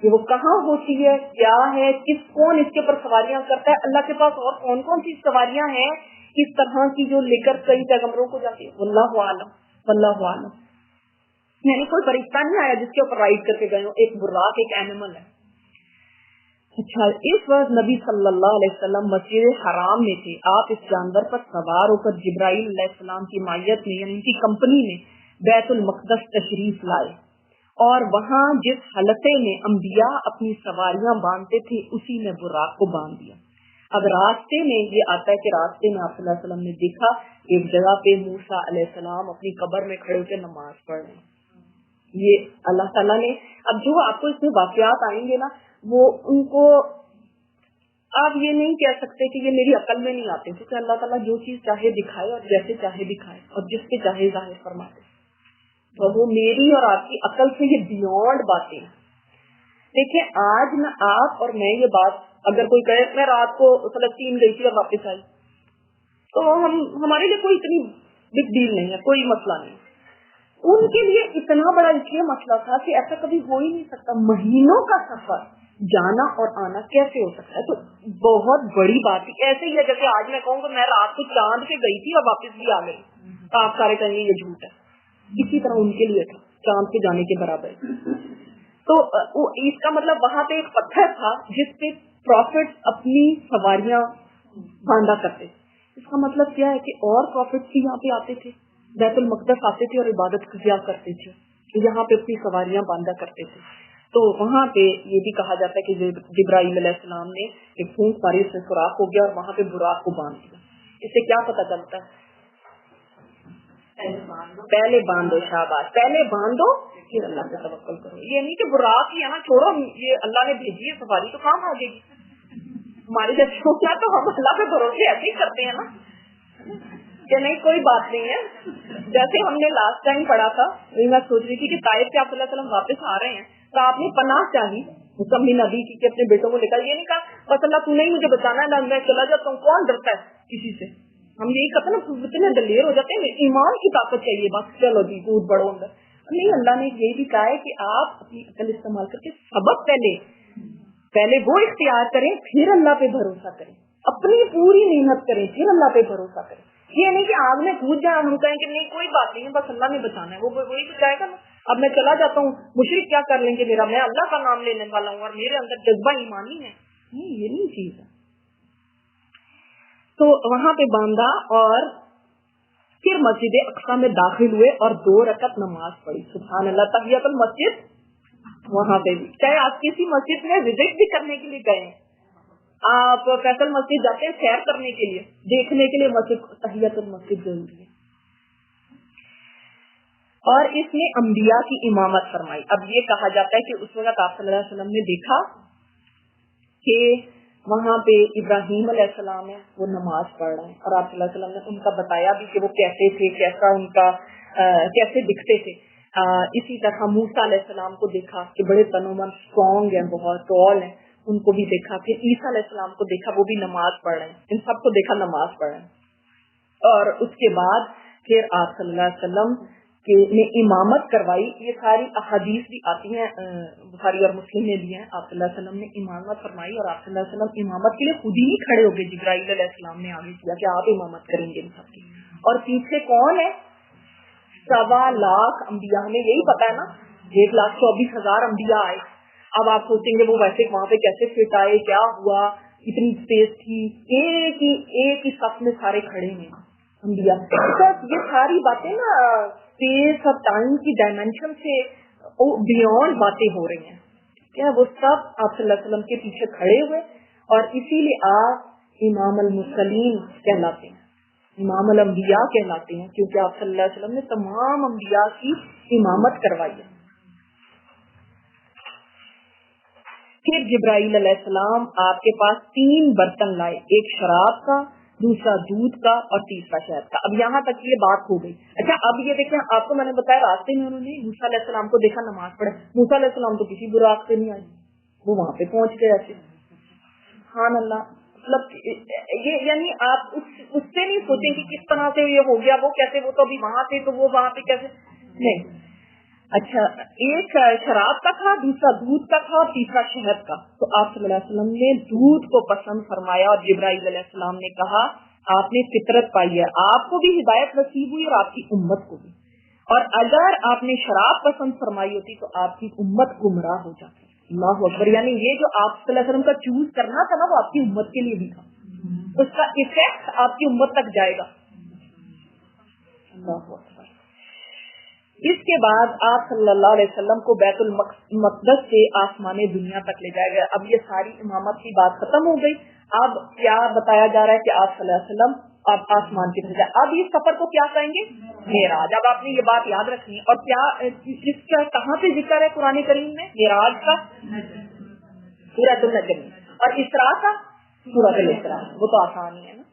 کہ وہ کہاں ہوتی ہے, کیا ہے, کون اس کے اوپر سواریاں کرتا ہے, اللہ کے پاس اور کون کون سی سواریاں ہیں اس طرح کی جو لے کر کئی پیغمبروں کو جاتی ہے. واللہ عالم, واللہ عالم. یعنی کوئی فرشتہ نہیں آیا جس کے اوپر رائڈ کر کے گئے ہو, ایک براق ایک اینیمل ہے. اچھا, اس وقت نبی صلی اللہ علیہ وسلم مسجد حرام میں تھے. آپ اس جانور پر سوار ہو کر جبرائیل علیہ السلام کی مائیت میں یعنی ان کی کمپنی میں بیت المقدس تشریف لائے, اور وہاں جس حلقے میں انبیاء اپنی سواریاں باندھتے تھے اسی میں براق کو باندھ دیا. اب راستے میں یہ آتا ہے کہ راستے میں آپ صلی اللہ علیہ وسلم نے دیکھا ایک جگہ پہ موسیٰ علیہ السلام اپنی قبر میں کھڑے ہو کے نماز پڑھ رہے ہیں. یہ اللہ تعالیٰ نے, اب جو آپ کو اس میں واقعات آئیں گے نا, وہ ان کو آپ یہ نہیں کہہ سکتے کہ یہ میری عقل میں نہیں آتے, کیونکہ اللہ تعالیٰ جو چیز چاہے دکھائے اور جیسے چاہے دکھائے اور جس کے چاہے ظاہر فرمائے, تو وہ میری اور آپ کی عقل سے یہ بیونڈ باتیں. دیکھیں آج نہ آپ اور میں یہ بات اگر کوئی کہے میں رات کو فلسطین گئی تھی اور واپس آئی, تو ہمارے لیے کوئی اتنی بگ ڈیل نہیں ہے, کوئی مسئلہ نہیں. ان کے لیے اتنا بڑا یہ مسئلہ تھا کہ ایسا کبھی ہو ہی نہیں سکتا, مہینوں کا سفر جانا اور آنا کیسے ہو سکتا ہے, تو بہت بڑی بات ہے. ایسے ہی ہے جیسے آج میں کہوں کہ میں رات کو چاند پہ گئی تھی اور واپس بھی آ گئی, تو آپ سارے کہیں گے یہ جھوٹ ہے. اسی طرح ان کے لیے تھا چاند پہ جانے کے برابر. تو اس کا مطلب وہاں پہ ایک پتھر تھا جس پہ پروفٹ اپنی سواریاں باندھا کرتے. اس کا مطلب کیا ہے کہ اور پروفٹ بھی یہاں پہ آتے تھے, بیت المقدس آتے تھے اور عبادت کیا کرتے تھے, یہاں پہ اپنی سواریاں باندھا کرتے تھے. تو وہاں پہ یہ بھی کہا جاتا ہے کہ جبرائیل علیہ السلام نے ایک پھونک ماری, اس میں سوراخ ہو گیا اور وہاں پہ براق کو باندھ دیا. اس سے کیا پتہ چلتا ہے؟ پہلے باندھو, شاباش, پہلے باندھو پھر اللہ سے توکل کرو. یہ نہیں کہ براق ہی ہے نا چھوڑو, یہ اللہ نے بھیجی ہے سفاری تو کام آ جائے گی. ہماری جب چھوٹا تو ہم اللہ پہ بھروسے ایسے ہی کرتے ہیں نا کہ نہیں کوئی بات نہیں ہے. جیسے ہم نے لاسٹ ٹائم پڑھا تھا, میں سوچ رہی تھی کہ طائف سے آپ صلی اللہ علیہ وسلم واپس آ رہے ہیں تو آپ نے پناہ چاہی مسلم نبی کی کہ اپنے بیٹوں کو لے کر, یہ نہیں کہا بس اللہ تو نہیں مجھے بچانا ہے میں چلا جاتا ہوں. کون ڈرتا ہے کسی سے؟ ہم یہی کہتے ہیں نا, اتنے دلیر ہو جاتے ہیں, ایمان کی طاقت چاہیے بس, چلو جی کود بڑھو اندر. نہیں, اللہ نے یہ بھی کہا ہے کہ آپ اپنی عقل استعمال کر کے سبب پہلے وہ اختیار کریں, پھر اللہ پہ بھروسہ کریں, اپنی پوری محنت کریں, پھر اللہ پہ بھروسہ کریں. یہ نہیں کہ آگ میں کود جائیں ہم کہیں کہ نہیں کوئی بات نہیں ہے بس اللہ نے بچانا ہے, وہ وہی بچائے گا نا. اب میں چلا جاتا ہوں, مشرک کیا کر لیں گے میرا, میں اللہ کا نام لینے والا ہوں اور میرے اندر جذبہ ایمانی ہے. نہیں, یہ نہیں چیز ہے. تو وہاں پہ باندھا اور پھر مسجد اقصی میں داخل ہوئے اور 2 رکعت نماز پڑھی. سبحان اللہ, تحیۃ المسجد وہاں پہ بھی. چاہے آپ کسی مسجد میں وزٹ بھی کرنے کے لیے گئے, آپ فیصل مسجد جاتے ہیں سیر کرنے کے لیے, دیکھنے کے لیے مسجد, تحیۃ المسجد ضروری ہے. اور اس نے انبیاء کی امامت فرمائی. اب یہ کہا جاتا ہے کہ اس وقت آپ صلی اللہ علیہ وسلم نے دیکھا کہ وہاں پہ ابراہیم علیہ السلام ہے, وہ نماز پڑھ رہے ہیں, اور آپ صلی اللہ علیہ وسلم نے ان کا بتایا بھی کہ وہ کیسے تھے, کیسا ان کا کیسے دکھتے تھے. اسی طرح موسیٰ علیہ السلام کو دیکھا کہ بڑے تنومند اسٹرانگ ہیں, بہت ٹال ہیں, ان کو بھی دیکھا. پھر عیسیٰ علیہ السلام کو دیکھا, وہ بھی نماز پڑھ رہے ہیں. ان سب کو دیکھا نماز پڑھ رہے ہیں. اور اس کے بعد پھر آپ صلی اللہ علیہ وسلم نے امامت کروائی. یہ ساری احادیث بھی آتی ہیں بخاری اور مسلم میں بھی ہیں. آپ صلی اللہ علیہ وسلم نے امامت فرمائی اور آپ صلی اللہ علیہ وسلم امامت کے لیے خود ہی کھڑے ہو گئے. جبرائیل علیہ السلام نے آگے کیا کہ آپ امامت کریں گے ان سب کی. اور پیچھے کون ہے؟ 1.25 لاکھ انبیاء. ہمیں یہی پتا ہے نا, 1,24,000 انبیاء آئے. اب آپ سوچیں گے وہ ویسے وہاں پہ کیسے فٹ آئے, کیا ہوا, اتنی اسپیس تھی, ایک ہی صف میں سارے کھڑے ہیں انبیاء. یہ ساری باتیں نا اسپیس اور ٹائم کی ڈائمینشن سے بیونڈ باتیں ہو رہی ہیں. کیا وہ سب آپ صلی اللہ علیہ وسلم کے پیچھے کھڑے ہوئے, اور اسی لیے آپ امام المرسلین کہلاتے ہیں, امام الانبیاء کہلاتے ہیں, کیونکہ آپ صلی اللہ علیہ وسلم نے تمام انبیاء کی امامت کروائی ہے. پھر جبرائیل علیہ السلام آپ کے پاس 3 برتن لائے, ایک شراب کا, دوسرا دودھ کا اور تیسرا شہد کا. اب یہاں تک یہ بات ہو گئی. اچھا اب یہ دیکھیں, آپ کو میں نے بتایا راستے میں انہوں نے موسیٰ علیہ السلام کو دیکھا نماز پڑھے. موسیٰ علیہ السلام تو کسی براق سے نہیں آئی, وہ وہاں پہ پہنچ گئے ایسے. سبحان اللہ. مطلب یہ یعنی آپ اس سے نہیں سوچیں کہ کس طرح سے یہ ہو گیا, وہ کیسے, وہ تو ابھی وہاں تھے تو وہ وہاں پہ کیسے, نہیں. اچھا، ایک شراب کا تھا، دوسرا دودھ کا تھا اور تیسرا شہد کا. تو آپ صلی اللہ علیہ وسلم نے دودھ کو پسند فرمایا اور جبرائیل علیہ السلام نے کہا آپ نے فطرت پائی ہے، آپ کو بھی ہدایت نصیب ہوئی اور آپ کی امت کو بھی، اور اگر آپ نے شراب پسند فرمائی ہوتی تو آپ کی امت گمراہ ہو جاتی. اللہ اکبر. یعنی یہ جو آپ صلی اللہ علیہ وسلم کا چوز کرنا تھا نا وہ آپ کی امت کے لیے بھی تھا، اس کا ایفیکٹ آپ کی امت تک جائے گا. اللہ اکبر. اس کے بعد آپ صلی اللہ علیہ وسلم کو بیت المقدس سے آسمان دنیا تک لے جایا گیا. اب یہ ساری امامت کی بات ختم ہو گئی. اب کیا بتایا جا رہا ہے کہ آپ صلی اللہ علیہ وسلم اب آسمان کی طرف جائے. اب اس سفر کو کیا کہیں گے؟ معراج. اب آپ نے یہ بات یاد رکھنی ہے. اور کیا اس کا کہاں سے ذکر ہے قرآن کریم میں؟ معراج کا سورۃ النجم، اور اسراء کا سورۃ الاسراء. وہ تو آسان ہی ہے نا.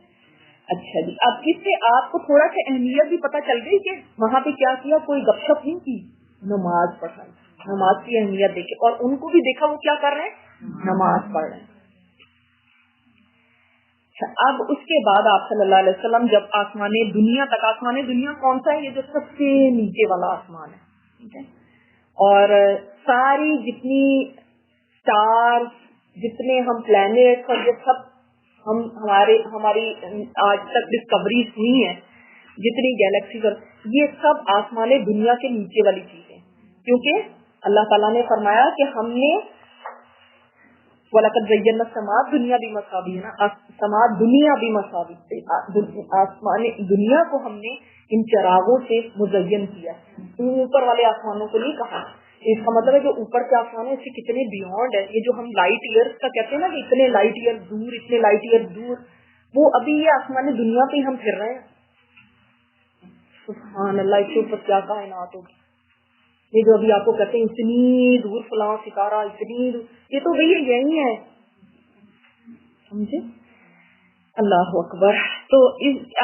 اچھا جی، اب اس سے آپ کو تھوڑا سا اہمیت بھی پتہ چل گئی کہ وہاں پہ کیا کیا، کوئی گپ شپ نہیں کی، نماز پڑھا. نماز کی اہمیت دیکھے اور ان کو بھی دیکھا وہ کیا کر رہے ہیں، نماز پڑھ رہے ہیں. اچھا، اب اس کے بعد آپ صلی اللہ علیہ وسلم جب آسمان دنیا تک، آسمان دنیا کون سا ہے؟ یہ جو سب سے نیچے والا آسمان ہے، ٹھیک ہے. اور ساری جتنی اسٹار، جتنے ہم پلانیٹ اور یہ سب ہماری آج تک ڈسکوریز ہوئی ہیں، جتنی گیلیکسیز، یہ سب آسمان دنیا کے نیچے والی چیزیں، کیونکہ اللہ تعالیٰ نے فرمایا کہ ہم نے وَلَقَدْ زَيَّنَّا السَّمَاءَ الدُّنْيَا بِمَصَابِيحَ، سما دنیا بھی مصابیح، آسمان دنیا کو ہم نے ان چراغوں سے مزین کیا. اوپر والے آسمانوں کو نہیں کہا. اس کا مطلب ہے جو اوپر کے آسمان ہے اس سے کتنے بیونڈ ہے. یہ جو ہم لائٹ ایئرس کا کہتے ہیں نا کہ اتنے لائٹ ایئر دور، اتنے لائٹ ایئر دور، وہ ابھی یہ آسمان دنیا پہ ہی ہم پھر رہے ہیں. سبحان اللہ. اس کے اوپر کیا کائنات ہوگی. یہ جو ابھی آپ کو کہتے ہیں اتنی دور فلاں ستارہ، اتنی دور، یہ تو بھئی یہی ہے، سمجھے. اللہ اکبر. تو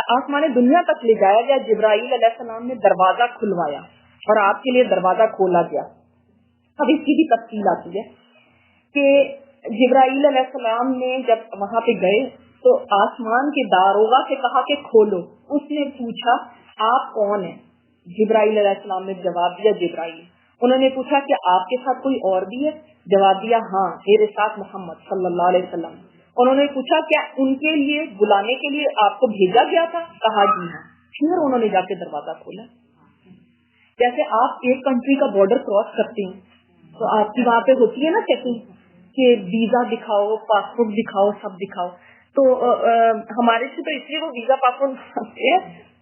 آسمان دنیا تک لے جایا گیا. جبرائیل علیہ السلام نے دروازہ کھلوایا اور آپ کے لیے دروازہ کھولا گیا. اب اس کی بھی تفصیل آتی ہے کہ جبرائیل علیہ السلام نے جب وہاں پہ گئے تو آسمان کے داروغہ سے کہا کہ کھولو. اس نے پوچھا آپ کون ہیں؟ جبرائیل علیہ السلام نے جواب دیا جبرائیل. انہوں نے پوچھا کہ آپ کے ساتھ کوئی اور بھی ہے؟ جواب دیا ہاں، میرے ساتھ محمد صلی اللہ علیہ وسلم. انہوں نے پوچھا کیا ان کے لیے بلانے کے لیے آپ کو بھیجا گیا تھا؟ کہا جی ہاں. پھر انہوں نے جا کے دروازہ کھولا. جیسے آپ ایک کنٹری کا بارڈر کراس کرتے ہیں تو آپ کی وہاں پہ ہوتی ہے نا چیکنگ کہ ویزا دکھاؤ، پاسپورٹ دکھاؤ، سب دکھاؤ. تو ہمارے سے تو اس لیے وہ ویزا پاسپورٹ دکھاتے ہیں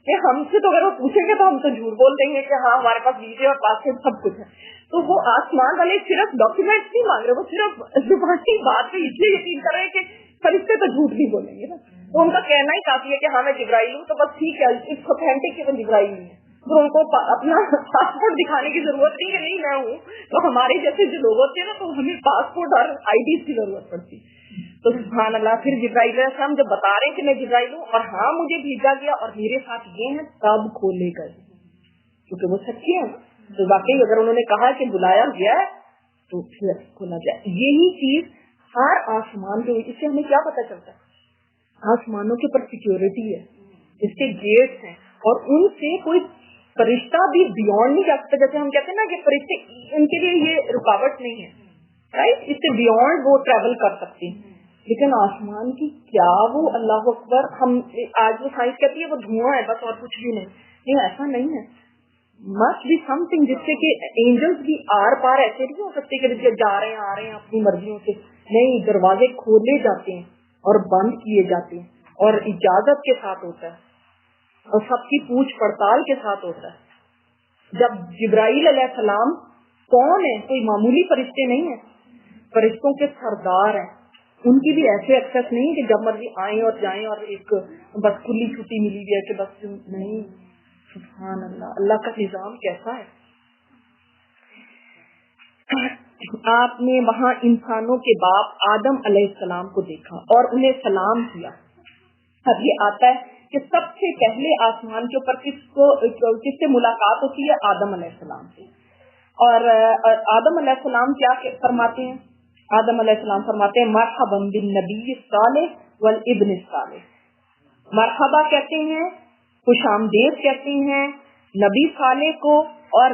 کہ ہم سے تو اگر وہ پوچھیں گے تو ہم تو جھوٹ بول دیں گے کہ ہاں ہمارے پاس ویزے اور پاسپورٹ سب کچھ ہے. تو وہ آسمان والے صرف ڈاکیومینٹس نہیں مانگ رہے، وہ صرف زبانی بات پہ اس لیے یقین کر رہے ہیں کہ فرشتے تو جھوٹ نہیں بولیں گے نا. تو ان کا کہنا ہی کافی ہے کہ ہاں میں جبرائیل ہوں، تو بس ٹھیک ہے، اٹس اوتھینٹک کہ وہ جبرائیل نہیں ہے. تو ان کو اپنا پاسپورٹ دکھانے کی ضرورت نہیں کہ نہیں میں ہوں. تو ہمارے جیسے جو لوگ ہوتے ہیں نا تو ہمیں پاسپورٹ اور آئی ڈیز کی ضرورت پڑتی. تو سبحان اللہ. پھر جبرائیل علیہ السلام جب بتا رہے کہ میں جبرائیل ہوں اور ہاں مجھے بھیجا گیا اور میرے ساتھ یہ ہے، تب کھولے گئے، کیونکہ وہ سچے ہیں. تو واقعی اگر انہوں نے کہا کہ بلایا گیا ہے تو پھر کھولا جائے. یہی چیز ہر آسمان کے، اس سے ہمیں کیا پتہ چلتا ہے؟ آسمانوں کے اوپر سیکیورٹی ہے، اس کے گیٹس ہیں اور ان سے کوئی فرشتہ بھی بیونڈ نہیں جا سکتا. جیسے ہم کہتے ہیں نا کہ فرشتے ان کے لیے یہ رکاوٹ نہیں ہے، رائٹ، اس سے بیونڈ وہ ٹریول کر سکتے ہیں. لیکن آسمان کی کیا وہ، اللہ اکبر، ہم آج وہ سائنس کہتی ہے وہ دھواں ہے بس اور کچھ بھی نہیں. نہیں، ایسا نہیں ہے. مسٹ بی سم تھنگ جس سے کہ اینجلس بھی آر پار ایسے نہیں ہو سکتے کہ جا رہے ہیں آ رہے ہیں اپنی مرضیوں سے. نہیں، دروازے کھولے جاتے ہیں اور بند کیے جاتے ہیں اور اجازت کے ساتھ ہوتا ہے اور سب کی پوچھ پڑتال کے ساتھ ہوتا ہے. جب جبرائیل علیہ السلام کون ہے؟ کوئی معمولی فرشتے نہیں ہیں، فرشتوں کے سردار ہیں. ان کی بھی ایسے ایکسس نہیں کہ جب مرضی آئیں اور جائیں اور ایک بس کھلی چھٹی ملی ہے کہ بس نہیں. سبحان اللہ. اللہ کا نظام کیسا ہے. آپ نے وہاں انسانوں کے باپ آدم علیہ السلام کو دیکھا اور انہیں سلام کیا. اب یہ آتا ہے کہ سب سے پہلے آسمان کے اوپر کس سے ملاقات ہوتی ہے؟ آدم علیہ السلام سے. اور آدم علیہ السلام کیا فرماتے ہیں؟ آدم علیہ السلام فرماتے ہیں مرحبا بالنبی الصالح والابن الصالح. مرحبا کہتے ہیں، خوش آمدید کہتے ہیں نبی صالح کو اور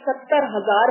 70,000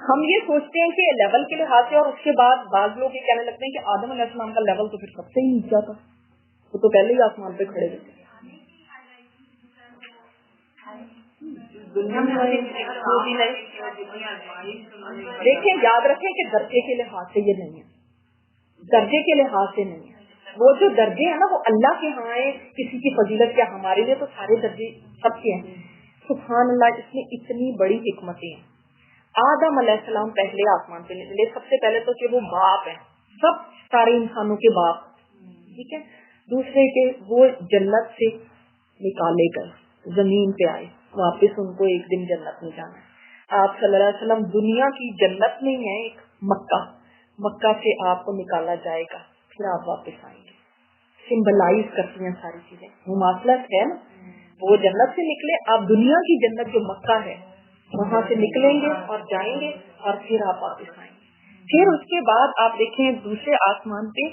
ہم یہ سوچتے ہیں کہ لیول کے لحاظ سے، اور اس کے بعد بعض لوگ یہ کہنے لگتے ہیں کہ آدم علیہ السلام کا لیول تو پھر سب سے ہی نیچا تھا، وہ تو پہلے ہی آسمان پہ کھڑے ہوئے تھے. دیکھیں یاد رکھیں کہ درجے کے لحاظ سے یہ نہیں ہے، درجے کے لحاظ سے نہیں ہے. وہ جو درجے ہیں نا وہ اللہ کے ہاں ہیں، کسی کی فضیلت کیا، ہمارے لیے تو سارے درجے سب کے ہیں. سبحان اللہ، اس میں اتنی بڑی حکمتیں ہیں. آدم علیہ السلام پہلے آسمان پہ نکلے، سب سے پہلے تو کہ وہ باپ ہیں، سب سارے انسانوں کے باپ، ٹھیک ہے. دوسرے کہ وہ جنت سے نکالے گئے، زمین پہ آئے، واپس ان کو ایک دن جنت میں جانا ہے. آپ صلی اللہ علیہ وسلم دنیا کی جنت نہیں ہے، ایک مکہ سے آپ کو نکالا جائے گا، پھر آپ واپس آئیں گے. سمبلائز کرتی ہیں ساری چیزیں، مماثلت ہے نا. وہ جنت سے نکلے، آپ دنیا کی جنت جو مکہ ہے وہاں سے نکلیں گے اور جائیں گے، اور پھر آپ واپس آئیں گے. پھر اس کے بعد آپ دیکھیں دوسرے آسمان پہ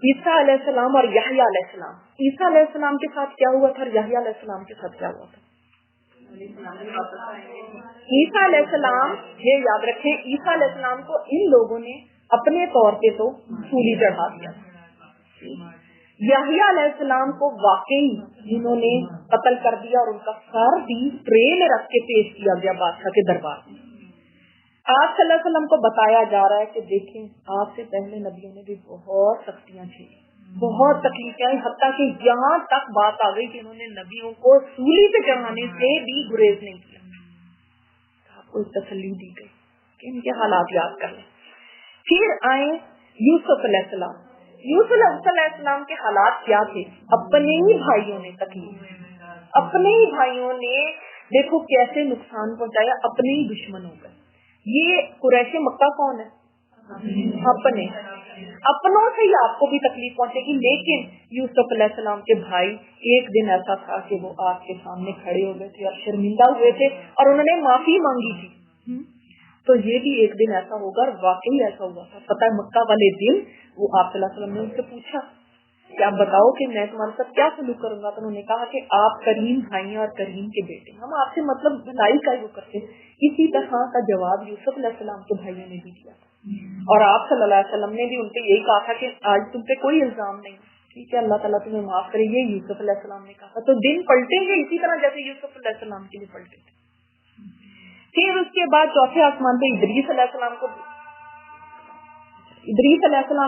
عیسیٰ علیہ السلام اور یحییٰ علیہ السلام. عیسیٰ علیہ السلام کے ساتھ کیا ہوا تھا اور یحییٰ علیہ السلام کے ساتھ کیا ہوا تھا؟ عیسیٰ علیہ السلام، یہ یاد رکھیں، عیسیٰ علیہ السلام کو ان لوگوں نے اپنے طور پہ تو سولی چڑھا دیا. یحییٰ علیہ السلام کو واقعی جنہوں نے قتل کر دیا اور ان کا سر بھی ٹرے میں رکھ کے پیش کیا گیا بادشاہ کے دربار میں. آپ صلی اللہ علیہ وسلم کو بتایا جا رہا ہے کہ دیکھیں آپ سے پہلے نبیوں نے بھی بہت سختیاں جھیلی، بہت تکلیفیں، حتیٰ کہ یہاں تک بات آ گئی کہ انہوں نے نبیوں کو سولی پہ چڑھانے سے بھی گریز نہیں کیا. آپ کو تسلی دی گئی کہ ان کے حالات یاد کر لیں. پھر آئے یوسف علیہ السلام. یوسف علیہ السلام کے حالات کیا تھے؟ اپنے ہی بھائیوں نے تکلیف، اپنے ہی بھائیوں نے دیکھو کیسے نقصان پہنچایا، اپنے ہی دشمن ہو گئے. یہ قریش مکہ کون ہے؟ اپنوں سے ہی آپ کو بھی تکلیف پہنچے گی. لیکن یوسف علیہ السلام کے بھائی ایک دن ایسا تھا کہ وہ آپ کے سامنے کھڑے ہو گئے تھے اور شرمندہ ہوئے تھے اور انہوں نے معافی مانگی تھی. تو یہ بھی ایک دن ایسا ہوگا، اور واقعی ایسا ہوا تھا. فتح مکہ والے دن وہ آپ صلی اللہ علیہ وسلم نے ان سے پوچھا کہ آپ بتاؤ کہ میں تمہارے ساتھ کیا سلوک کروں گا. تو انہوں نے کہا کہ آپ کریم بھائی ہیں اور کریم کے بیٹے، ہم آپ سے مطلب بھلائی کا وہ کرتے. اسی طرح کا جواب یوسف علیہ السلام کے بھائیوں نے بھی دیا تھا، اور آپ صلی اللہ علیہ وسلم نے بھی ان سے یہی کہا تھا کہ آج تم پہ کوئی الزام نہیں، ٹھیک ہے، اللہ تعالیٰ تمہیں معاف کرے. یہ یوسف علیہ السلام نے کہا. تو دن پلٹیں گے اسی طرح جیسے یوسف علیہ السلام کے لیے پلٹے تھے. پھر اس کے بعد چوتھے آسمان پہ ادریس علیہ السلام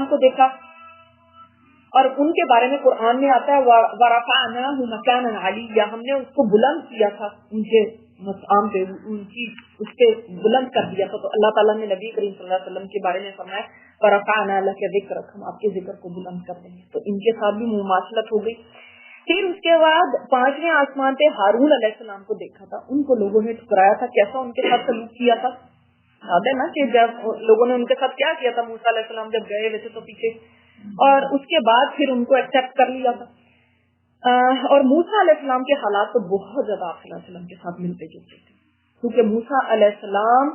کو دیکھا، اور ان کے بارے میں قرآن میں آتا ہے وَرَفَعْنَاهُ مَكَانًا عَلِيًّا، ہم نے اس کو بلند کیا تھا، ان کے مقام پہ ان کی اس پہ بلند کر دیا تھا. تو اللہ تعالیٰ نے نبی کریم صلی اللہ علیہ وسلم کے بارے میں فرمایا وَرَفَعْنَا لَكَ ذِكْرَكَ، ہم آپ کے ذکر کو بلند کر دیں گے. تو ان کے ساتھ بھی مماثلت ہو گئی. پھر اس کے بعد پانچویں آسمان پہ ہارون علیہ السلام کو دیکھا تھا. ان کو لوگوں نے ٹھکرایا تھا، کیسا ان کے ساتھ سلوک کیا تھا. یاد ہے نا کہ جب لوگوں نے ان کے ساتھ کیا کیا تھا، موسیٰ علیہ السلام جب گئے ہوئے تھے تو پیچھے، اور اس کے بعد پھر ان کو ایکسپٹ کر لیا تھا. اور موسیٰ علیہ السلام کے حالات تو بہت زیادہ آپ صلی اللہ علیہ وسلم کے ساتھ ملتے جلتے تھے، کیونکہ موسیٰ علیہ السلام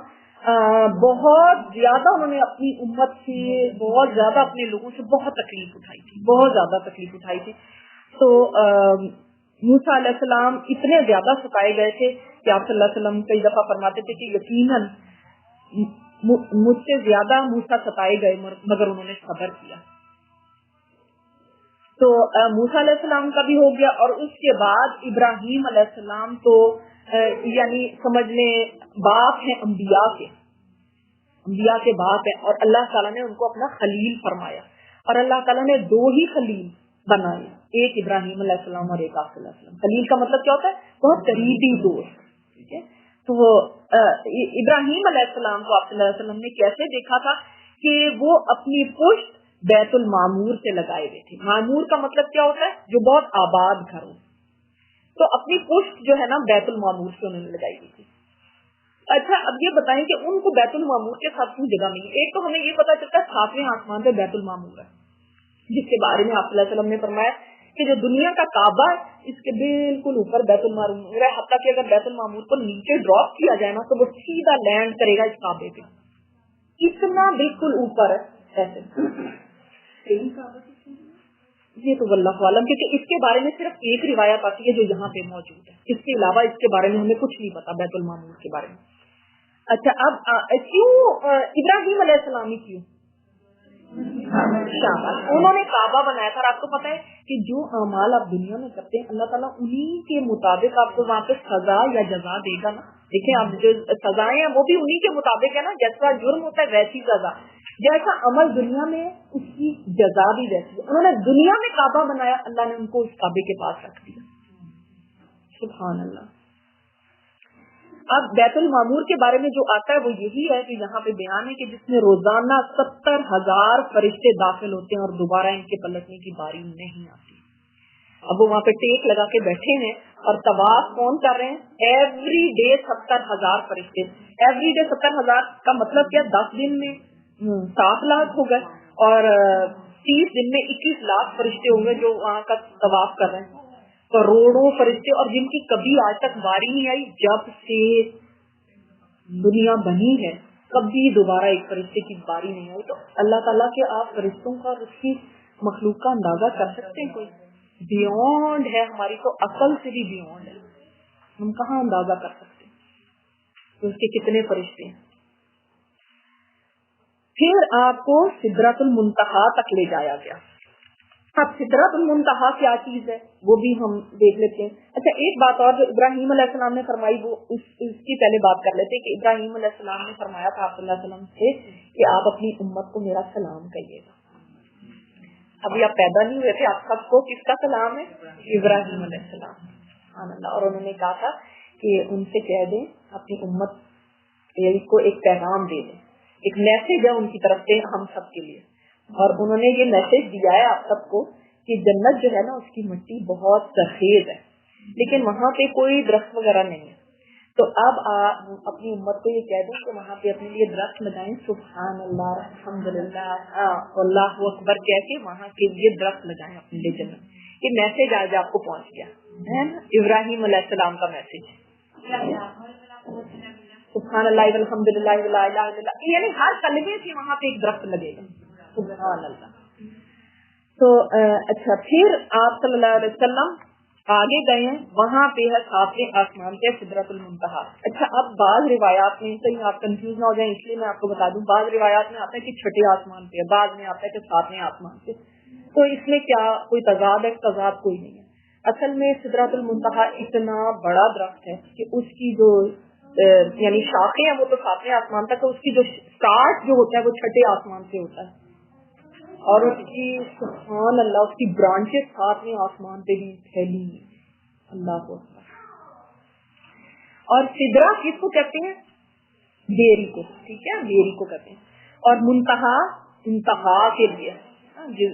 بہت زیادہ انہوں نے اپنی امت سے، بہت زیادہ اپنے لوگوں سے بہت تکلیف اٹھائی تھی، بہت زیادہ تکلیف اٹھائی تھی. تو موسیٰ علیہ السلام اتنے زیادہ ستائے گئے تھے کہ آپ صلی اللہ علیہ وسلم کئی دفعہ فرماتے تھے کہ یقیناً مجھ سے زیادہ موسیٰ ستائے گئے مگر انہوں نے صبر کیا. تو موسیٰ علیہ السلام کا بھی ہو گیا. اور اس کے بعد ابراہیم علیہ السلام تو یعنی سمجھ لیں باپ ہیں انبیاء کے باپ ہیں، اور اللہ تعالیٰ نے ان کو اپنا خلیل فرمایا. اور اللہ تعالیٰ نے دو ہی خلیل بنائے، ایک ابراہیم علیہ السلام اور ایک آپ صلی اللہ علیہ وسلم. خلیل کا مطلب کیا ہوتا ہے؟ بہت قریبی دوست. ٹھیک ہے، تو ابراہیم علیہ السلام کو آپ صلی اللہ علیہ وسلم نے کیسے دیکھا تھا کہ وہ اپنی پشت بیت المعمور سے لگائے ہوئے تھے. معمور کا مطلب کیا ہوتا ہے؟ جو بہت آباد گھر ہو. تو اپنی پشت جو ہے نا بیت المعمور سے انہوں نے لگائی ہوئی تھی. اچھا اب یہ بتائیں کہ ان کو بیت المعمور کے ساتھ کیوں جگہ ملی؟ ایک تو ہمیں یہ پتا چلتا ہے 7ویں آسمان پہ بیت المعمور ہے، جس کے بارے میں آپ صلی اللہ علیہ وسلم نے فرمایا کہ جو دنیا کا کعبہ ہے اس کے بالکل اوپر بیت المعمور ہے. حتیٰ کہ اگر بیت المعمور کو نیچے ڈراپ کیا جائے نا تو وہ سیدھا لینڈ کرے گا اس کعبے پہ، اتنا بالکل اوپر ہے. ایسے یہ تو واللہ عالم، کیونکہ اس کے بارے میں صرف ایک روایت آتی ہے جو یہاں پہ موجود ہے، اس کے علاوہ اس کے بارے میں ہمیں کچھ نہیں پتا بیت المعمور کے بارے میں. اچھا اب کیوں ابراہیم علیہ السلام ہی کیوں شاباش انہوں نے کعبہ بنایا تھا. اور آپ کو پتا ہے کہ جو اعمال آپ دنیا میں کرتے ہیں اللہ تعالیٰ انہی کے مطابق آپ کو وہاں پہ سزا یا جزا دے گا نا. دیکھیں آپ جو سزائیں ہیں وہ بھی انہی کے مطابق ہے نا. جیسا جرم ہوتا ہے ویسی سزا, جیسا عمل دنیا میں اس کی جزا بھی ویسی ہے. انہوں نے دنیا میں کعبہ بنایا, اللہ نے ان کو اس کعبے کے پاس رکھ دیا. سبحان اللہ. اب بیت المعمور کے بارے میں جو آتا ہے وہ یہی ہے کہ یہاں پہ بیان ہے کہ جس میں روزانہ 70,000 فرشتے داخل ہوتے ہیں اور دوبارہ ان کے پلٹنے کی باری نہیں آتی. اب وہ وہاں پہ ٹیک لگا کے بیٹھے ہیں اور طواف کون کر رہے ہیں؟ ایوری ڈے 70,000 فرشتے. ایوری ڈے 70,000 کا مطلب کیا؟ 10 دن میں 7 لاکھ ہو گئے اور 30 دن میں 21 لاکھ فرشتے ہوں گے جو وہاں کا طواف کر رہے ہیں. کروڑوں فرشتے, اور جن کی کبھی آج تک باری نہیں آئی. جب سے دنیا بنی ہے کبھی دوبارہ ایک فرشتے کی باری نہیں آئی. تو اللہ تعالیٰ کے آپ فرشتوں کا اور اس کی مخلوق کا اندازہ کر سکتے ہیں؟ کوئی بیونڈ ہے ہماری تو عقل سے بھی بیونڈ ہے, ہم کہاں اندازہ کر سکتے ہیں تو اس کے کتنے فرشتے ہیں. پھر آپ کو سدرۃ المنتہا تک لے جایا گیا. اب سدرۃ المنتہا کیا چیز ہے وہ بھی ہم دیکھ لیتے ہیں. اچھا ایک بات اور جو ابراہیم علیہ السلام نے فرمائی وہ اس کی پہلے بات کر لیتے ہیں کہ ابراہیم علیہ السلام نے فرمایا تھا آپ صلی اللہ علیہ وسلم سے کہ آپ اپنی امت کو میرا سلام کہیے گا. ابھی آپ پیدا نہیں ہوئے تھے, آپ سب کو کس کا سلام ہے؟ ابراہیم علیہ السلام. سبحان اللہ. اور انہوں نے کہا تھا کہ ان سے کہہ دیں اپنی امت کو ایک پیغام دے دیں, ایک میسج ہے ان کی طرف سے ہم سب کے لیے. اور انہوں نے یہ میسج دیا ہے آپ سب کو کہ جنت جو ہے نا اس کی مٹی بہت سفید ہے لیکن وہاں پہ کوئی درخت وغیرہ نہیں ہے. تو اب آپ اپنی امت کو یہ کہہ دیں کہ وہاں پہ اپنے لیے درخت لگائیں. سبحان اللہ, الحمدللہ, اللہ اکبر کہہ کے وہاں کے لیے درخت لگائیں اپنے لیے جنت. یہ میسج آج آپ کو پہنچ گیا ہے نا, ابراہیم علیہ السلام کا میسج. سبحان اللہ الحمدللہ لا الہ الا اللہ, یعنی ہر کلمے سے وہاں پہ ایک درخت لگے گا. سبحان اللہ. تو اچھا پھر آپ صلی اللہ علیہ وسلم آگے گئے ہیں, وہاں پہ ہے 7ویں آسمان پہ سدرۃ المنتہا. اچھا اب بعض روایات میں کہیں آپ کنفیوز نہ ہو جائیں اس لیے میں آپ کو بتا دوں, بعض روایات میں آتا ہے کہ 6 آسمان پہ, بعض میں آتا ہے کہ 7ویں آسمان پہ. تو اس میں کیا کوئی تضاد ہے؟ تضاد کوئی نہیں ہے. اصل میں سدرۃ المنتہا اتنا بڑا درخت ہے کہ اس کی جو یعنی شاخیں ہیں وہ تو 7ویں آسمان تک, اس کی جو سٹارٹ جو ہوتا ہے وہ 6 آسمان سے ہوتا ہے اور اس کی سبحان اللہ اس کی برانچز 7ویں آسمان پہ بھی پھیلی ہیں. اللہ کو اور سدرا کس کو کہتے ہیں؟ بیری کو. ٹھیک ہے, بیری کو کہتے ہیں. اور منتہا انتہا کے لیے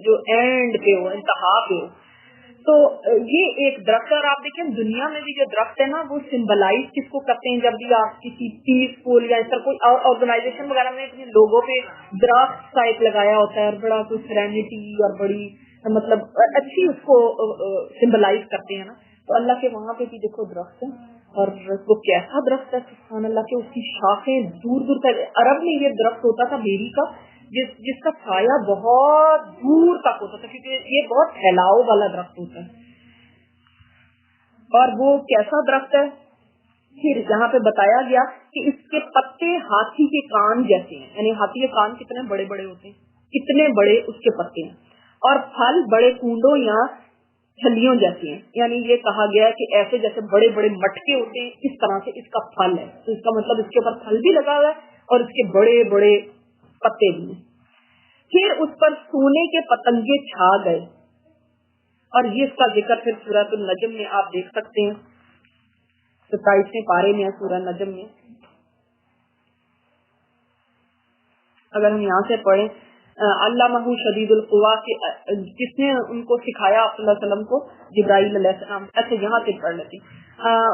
جو اینڈ پہ ہو, انتہا پہ ہو. تو یہ ایک درخت ہے. اور آپ دیکھیں دنیا میں بھی جو درخت ہے نا وہ سمبلائز کس کو کرتے ہیں؟ جب بھی آپ کسی پیسفل یا اس طرح کوئی آرگنائزیشن وغیرہ میں اپنے لوگوں پہ درخت کا ایک لگایا ہوتا ہے اور بڑا کوئی سیرینٹی اور بڑی مطلب اچھی اس کو سمبلائز کرتے ہیں نا. تو اللہ کے وہاں پہ بھی دیکھو درخت ہے اور وہ کیسا درخت ہے سبحان اللہ کے, اس کی شاخیں دور دور تک. عرب میں یہ درخت ہوتا تھا بیری کا جس کا سایہ بہت دور تک ہوتا تھا کیونکہ یہ بہت پھیلاؤ والا درخت ہوتا ہے. اور وہ کیسا درخت ہے پھر یہاں پہ بتایا گیا کہ اس کے پتے ہاتھی کے کان جیسے ہیں, یعنی ہاتھی کے کان کتنے بڑے بڑے ہوتے ہیں, کتنے بڑے اس کے پتے ہیں. اور پھل بڑے کنڈوں یا چھلیوں جیسے ہیں, یعنی یہ کہا گیا کہ ایسے جیسے بڑے بڑے مٹکے ہوتے ہیں اس طرح سے اس کا پھل ہے. تو اس کا مطلب اس کے اوپر پھل بھی لگا ہوا ہے اور اس کے بڑے بڑے پتے بھی ہیں. پھر اس پر سونے کے پتنگے چھا گئے اور یہ اس کا ذکر پھر سورۃ النجم میں آپ دیکھ سکتے ہیں, 27ویں پارے میں سورۃ النجم میں. اگر ہم یہاں سے پڑھیں علامہ شدید القوا کے جس نے ان کو سکھایا آپ صلی اللہ علیہ وسلم کو, جبرائیل علیہ السلام. اچھا یہاں سے پڑھ لیتے ہیں.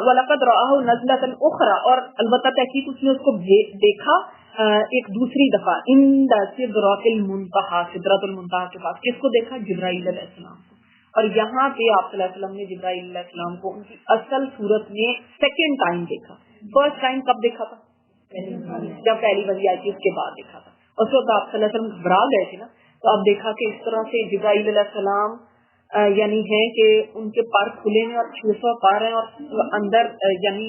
وَلَقَدْ رَآهُ نَزْلَةً أُخْرَى, اور البتہ تحقیق اس نے اس کو دیکھا ایک دوسری دفعہ عند سدرۃ المنتہا, سدرۃ المنتہا کے پاس. کس کو دیکھا؟ جبرائیل علیہ السلام کو. اور یہاں پہ آپ صلی اللہ علیہ وسلم نے جبرائیل علیہ السلام کو ان کی اصل صورت میں سیکنڈ ٹائم دیکھا. فرسٹ ٹائم کب دیکھا تھا؟ جب پہلی وحی آئی تھی اس کے بعد دیکھا تھا. اس وقت آپ صلی اللہ علیہ وسلم گھبرا گئے تھے نا, تو آپ دیکھا کہ اس طرح سے جبرائیل علیہ السلام یعنی ہے کہ ان کے پر کھلے ہیں اور 600 پر ہیں اور اندر یعنی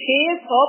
600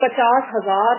50,000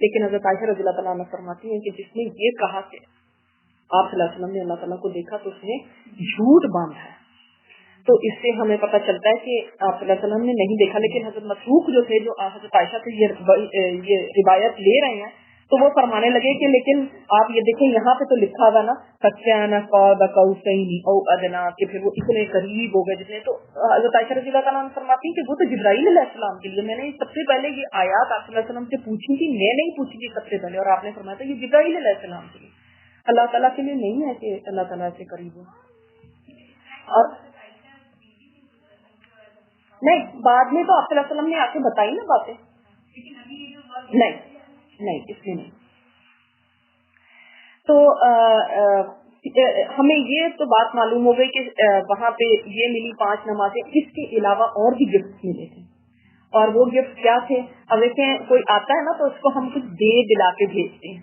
لیکن حضرت عائشہ رضی اللہ تعالیٰ عنہ فرماتی ہیں کہ جس نے یہ کہا کہ آپ صلی اللہ علیہ وسلم نے اللہ تعالیٰ کو دیکھا تو اس نے جھوٹ باندھا ہے. تو اس سے ہمیں پتہ چلتا ہے کہ آپ صلی اللہ علیہ وسلم نے نہیں دیکھا. لیکن حضرت مسروق جو تھے جو حضرت عائشہ سے یہ روایت لے رہے ہیں تو وہ فرمانے لگے کہ لیکن آپ یہ دیکھیں یہاں پہ تو لکھا ہوا نا فَكَانَ قَابَ قَوْسَيْنِ أَوْ أَدْنَىٰ کہ پھر وہ اتنے قریب ہو گئے جتنے. تو حضرت عائشہ رضی اللہ تعالیٰ عنہ فرماتی ہیں کہ وہ تو جبرائیل علیہ السلام کے لیے میں نے سب سے پہلے یہ آیات آپ صلی اللہ علیہ وسلم سے پوچھی تھی, میں نہیں پوچھی تھی سب سے پہلے, اور آپ نے فرمایا تھا یہ جبرائیل علیہ السلام کے لیے, اللہ تعالیٰ کے لیے نہیں ہے کہ اللہ تعالیٰ سے قریب ہو. اور نہیں بعد میں تو آپ صلی اللہ علیہ وسلم نے آ کے بتائی نا باتیں, نہیں اس میں نہیں. تو ہمیں یہ تو بات معلوم ہو گئی کہ وہاں پہ یہ ملی 5 نمازیں, اس کے علاوہ اور بھی گفٹ ملے تھے. اور وہ گفٹ کیا تھے؟ اب دیکھیں کوئی آتا ہے نا تو اس کو ہم کچھ دے دلا کے بھیجتے ہیں,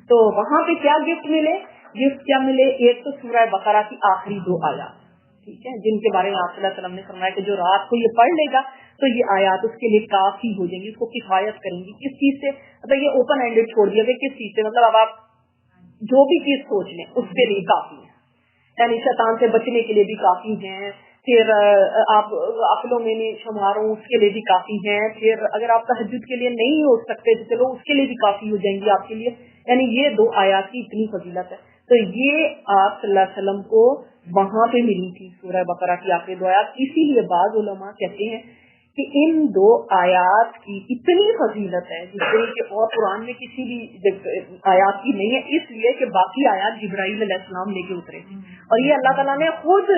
تو وہاں پہ کیا گفٹ ملے؟ گفٹ کیا ملے؟ ایک تو سورہ بقرہ کی آخری 2 آیات, ٹھیک ہے, جن کے بارے میں آپ صلی اللہ علیہ وسلم نے فرمایا کہ جو رات کو یہ پڑھ لے گا تو یہ آیات اس کے لیے کافی ہو جائیں گی, اس کو کفایت کریں گی. کس چیز سے؟ مطلب یہ اوپن ہینڈیڈ چھوڑ دیا کہ کس چیز سے, مطلب اب آپ جو بھی چیز سوچ لیں اس کے لیے کافی ہے, یعنی شیطان سے بچنے کے لیے بھی کافی ہیں, پھر آپ عقلوں میں نہیں شماروں اس کے لیے بھی کافی ہیں, پھر اگر آپ تہجد کے لیے نہیں ہو سکتے تو چلو اس کے لیے بھی کافی ہو جائیں گی آپ کے لیے. یعنی یہ 2 آیات کی اتنی فضیلت ہے. تو یہ آپ صلی اللہ علیہ وسلم کو وہاں پہ ملی تھی سورہ بقرہ کی آخری 2 آیات. اسی لیے بعض علماء کہتے ہیں کہ ان 2 آیات کی اتنی فضیلت ہے جس طرح کہ اور قرآن میں کسی بھی آیات کی نہیں ہے, اس لیے کہ باقی آیات جبرائیل علیہ السلام لے کے اترے تھے اور یہ اللہ تعالیٰ نے خود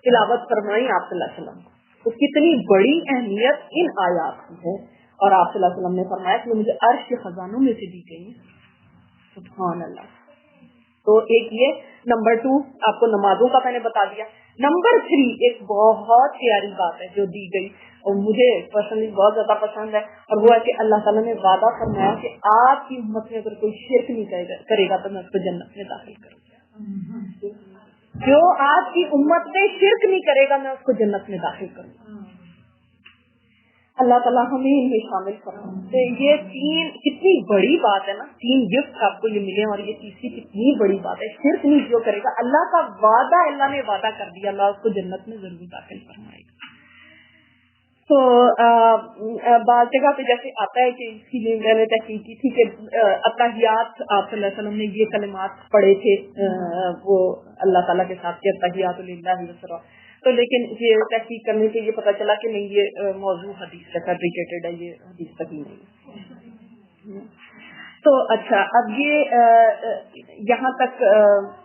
تلاوت فرمائی آپ صلی اللہ علیہ وسلم. تو کتنی بڑی اہمیت ان آیات کی ہے. اور آپ صلی اللہ علیہ وسلم نے فرمایا کہ مجھے عرش کے خزانوں میں سے دی گئی. سبحان اللہ. تو ایک یہ. نمبر 2 آپ کو نمازوں کا میں نے بتا دیا. نمبر 3 ایک بہت پیاری بات ہے جو دی گئی اور مجھے پرسنلی بہت زیادہ پسند ہے, اور وہ ہے کہ اللہ تعالیٰ نے وعدہ فرمایا کہ آپ کی امت میں اگر کوئی شرک نہیں کرے گا تو میں اس کو جنت میں داخل کروں گا. جو آپ کی امت میں شرک نہیں کرے گا میں اس کو جنت میں داخل کروں گا. اللہ تعالیٰ ہمیں ان میں شامل فرمائے. یہ 3 کتنی بڑی بات ہے نا, 3 گفٹ آپ کو یہ ملے, اور یہ تیسری کتنی بڑی بات ہے. شرک نہیں جو کرے گا, اللہ کا وعدہ, اللہ نے وعدہ کر دیا, اللہ اس کو جنت میں ضرور داخل فرمائے گا. تو بعض جگہ پہ جیسے آتا ہے کہ اسی لیے میں نے تحقیق کی تھی کہ اتحیات آپ صلی اللہ علیہ وسلم نے یہ کلمات پڑھے تھے وہ اللہ تعالیٰ کے ساتھ, کہ اتحیات للہ وسلم. تو لیکن یہ تحقیق کرنے سے یہ پتہ چلا کہ نہیں, یہ موضوع حدیث سے فیبریکیٹڈ ہے, یہ حدیث تک ہی نہیں. تو اچھا, اب یہ یہاں تک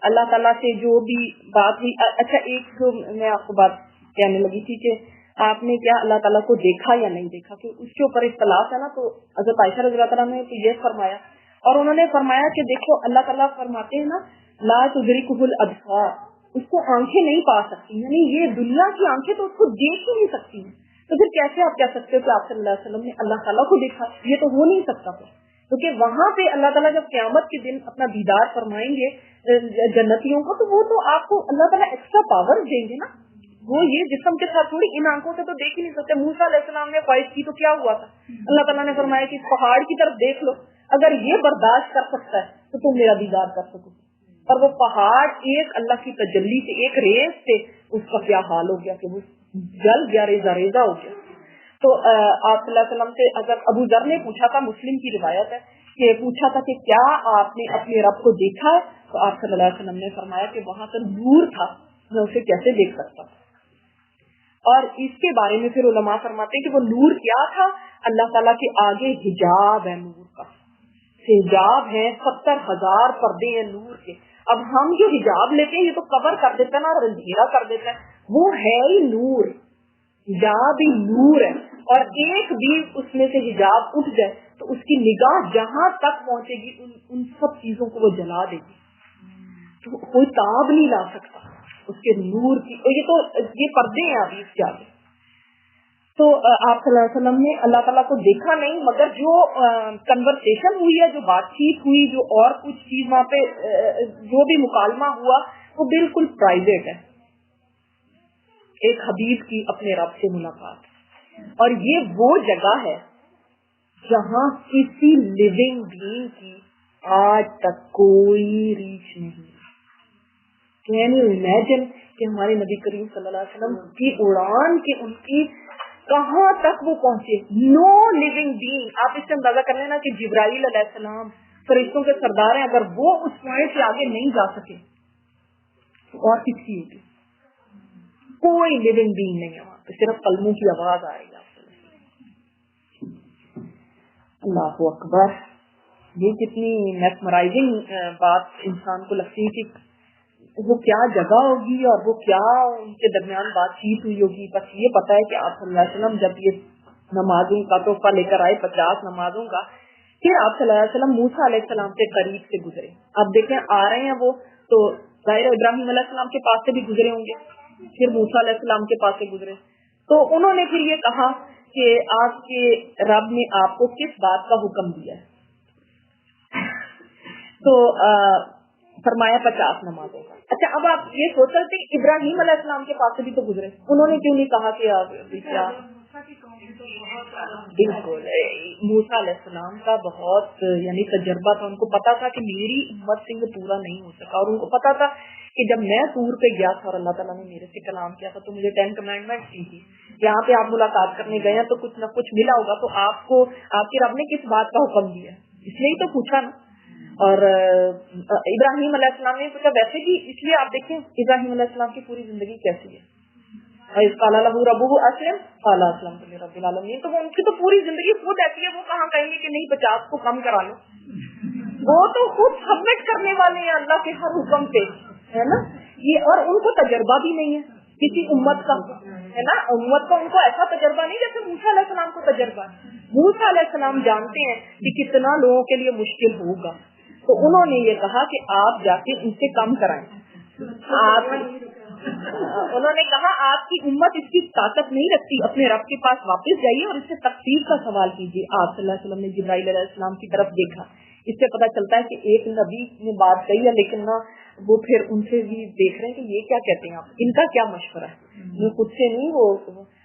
اللہ تعالیٰ سے جو بھی بات ہوئی. اچھا ایک جو میں آپ کو بات کہنے لگی تھی کہ آپ نے کیا اللہ تعالیٰ کو دیکھا یا نہیں دیکھا, کہ اس کے اوپر اختلاف ہے نا. تو حضرت عائشہ رضی اللہ تعالیٰ نے تو یہ فرمایا, اور انہوں نے فرمایا کہ دیکھو اللہ تعالیٰ فرماتے ہیں نا لا تدرکہ الابصار, اس کو آنکھیں نہیں پا سکتی, یعنی یہ دنیا کی آنکھیں تو اس کو دیکھ ہی نہیں سکتی ہیں. تو پھر کیسے آپ کہہ سکتے ہو کہ آپ صلی اللہ علیہ وسلم نے اللہ تعالیٰ کو دیکھا؟ یہ تو ہو نہیں سکتا. کیونکہ وہاں پہ اللہ تعالیٰ جب قیامت کے دن اپنا دیدار فرمائیں گے جنتیوں کو, تو وہ تو آپ کو اللہ تعالیٰ ایکسٹرا پاور دیں گے نا. وہ یہ جسم کے ساتھ تھوڑی, ان آنکھوں سے تو دیکھ ہی نہیں سکتے. موسیٰ علیہ السلام نے خواہش کی تو کیا ہوا تھا؟ اللہ تعالیٰ نے فرمایا کہ پہاڑ کی طرف دیکھ لو, اگر یہ برداشت کر سکتا ہے تو تم میرا دیدار کر سکو. اور وہ پہاڑ ایک اللہ کی تجلی سے, ایک ریز سے, اس کا کیا حال ہو گیا کہ وہ جل گیا, ریزہ ریزہ ہو گیا. تو آپ صلی اللہ علیہ وسلم سے اگر ابو ذر نے پوچھا تھا, مسلم کی روایت ہے کہ پوچھا تھا کہ کیا آپ نے اپنے رب کو دیکھا ہے, تو آپ صلی اللہ علیہ وسلم نے فرمایا کہ وہاں پر نور تھا, میں اسے کیسے دیکھ سکتا. اور اس کے بارے میں پھر علماء فرماتے ہیں کہ وہ نور کیا تھا؟ اللہ تعالیٰ کے آگے حجاب ہے نور کا, حجاب ہے, 70,000 پردے ہیں نور کے. اب ہم جو حجاب لیتے ہیں یہ تو کور کر دیتا ہے نا, اور اندھیرا کر دیتا ہے, وہ ہے ہی نور, حجاب ہی نور ہے. اور ایک بھی اس میں سے حجاب اٹھ جائے تو اس کی نگاہ جہاں تک پہنچے گی ان سب چیزوں کو وہ جلا دے گی, تو کوئی تاب نہیں لا سکتا اس کے نور کی. یہ پردے ہیں ابھی اس کے آگے. تو آپ صلی اللہ علیہ وسلم نے اللہ تعالیٰ کو دیکھا نہیں, مگر جو کنورسیشن ہوئی ہے, جو بات چیت ہوئی, جو اور کچھ چیز وہاں پہ جو بھی مکالمہ ہوا, وہ بالکل پرائیویٹ ہے, ایک حبیب کی اپنے رب سے ملاقات. اور یہ وہ جگہ ہے جہاں کسی لیونگ بینگ کی آج تک کوئی ریچ نہیں. کین یو امیجن کہ ہمارے نبی کریم صلی اللہ علیہ وسلم کی اڑان کے ان کی کہاں تک وہ پہنچے. نو لیونگ بینگ. آپ اس سے اندازہ کر لینا کہ جبرائیل علیہ السلام فرشتوں کے سردار ہیں, اگر وہ اس پوائنٹ سے آگے نہیں جا سکے تو اور کس کی ہوگی؟ کوئی لیونگ بینگ نہیں ہے وہاں پہ, صرف قلموں کی آواز آئے گی. اللہ اکبر. یہ کتنی میسمرائزنگ بات انسان کو لگتی ہے کہ وہ کیا جگہ ہوگی اور وہ کیا ان کے درمیان بات چیت ہوئی ہوگی. بس یہ پتا ہے کہ آپ صلی اللہ علیہ وسلم جب یہ نمازوں کا تحفہ لے کر آئے 50 نمازوں کا, پھر آپ صلی اللہ علیہ وسلم موسیٰ علیہ السلام کے قریب سے گزرے. اب دیکھیں آ رہے ہیں وہ تو ظاہر ابراہیم علیہ السلام کے پاس سے بھی گزرے ہوں گے, پھر موسیٰ علیہ السلام کے پاس سے گزرے. تو انہوں نے پھر یہ کہا کہ آپ کے رب نے آپ کو کس بات کا حکم دیا ہے؟ تو فرمایا 50 نمازوں کا. اچھا اب آپ یہ سوچ سکتے ہیں ابراہیم علیہ السلام کے پاس سے بھی تو گزرے, انہوں نے کیوں نہیں کہا کہ کیا؟ بالکل موسیٰ علیہ السلام کا بہت یعنی تجربہ تھا, ان کو پتا تھا کہ میری امت سے یہ پورا نہیں ہو سکا, اور ان کو پتا تھا کہ جب میں طور پہ گیا تھا اور اللہ تعالیٰ نے میرے سے کلام کیا تھا تو مجھے 10 کمانڈمنٹس دی تھی. یہاں پہ آپ ملاقات کرنے گئے ہیں تو کچھ نہ کچھ ملا ہوگا, تو آپ کو آپ کے رب نے کس بات کا حکم دیا, اس لیے ہی تو پوچھا نا. اور ابراہیم علیہ السلام نے پوچھا. ویسے بھی اس لیے آپ دیکھیں ابراہیم علیہ السلام کی پوری زندگی کیسی ہے, قال له ربه اسلم قال اسلمت لرب العالمین. تو وہ ان کی تو پوری زندگی خود ایسی ہے, وہ کہاں کہیں گے کہ نہیں 50 کو کم کرا لو. وہ تو خود سبمٹ کرنے والے ہیں اللہ کے ہر حکم پہ, ہے نا. یہ اور ان کو تجربہ بھی نہیں ہے کسی امت کا, ہے نا. امت کا ان کو ایسا تجربہ نہیں جیسے موسیٰ علیہ السلام کو تجربہ ہے. موسیٰ علیہ السلام جانتے ہیں کہ کتنا لوگوں کے لیے مشکل ہوگا, تو انہوں نے یہ کہا کہ آپ جا کے ان سے کم کرائیں. انہوں نے کہا آپ کی امت اس کی طاقت نہیں رکھتی, اپنے رب کے پاس واپس جائیے اور اس سے تخفیف کا سوال کیجیے. آپ صلی اللہ علیہ وسلم نے جبرائیل علیہ السلام کی طرف دیکھا. اس سے پتہ چلتا ہے کہ ایک نبی نے بات کہی ہے, لیکن نہ وہ پھر ان سے بھی دیکھ رہے ہیں کہ یہ کیا کہتے ہیں, آپ ان کا کیا مشورہ ہے. وہ خود سے نہیں, وہ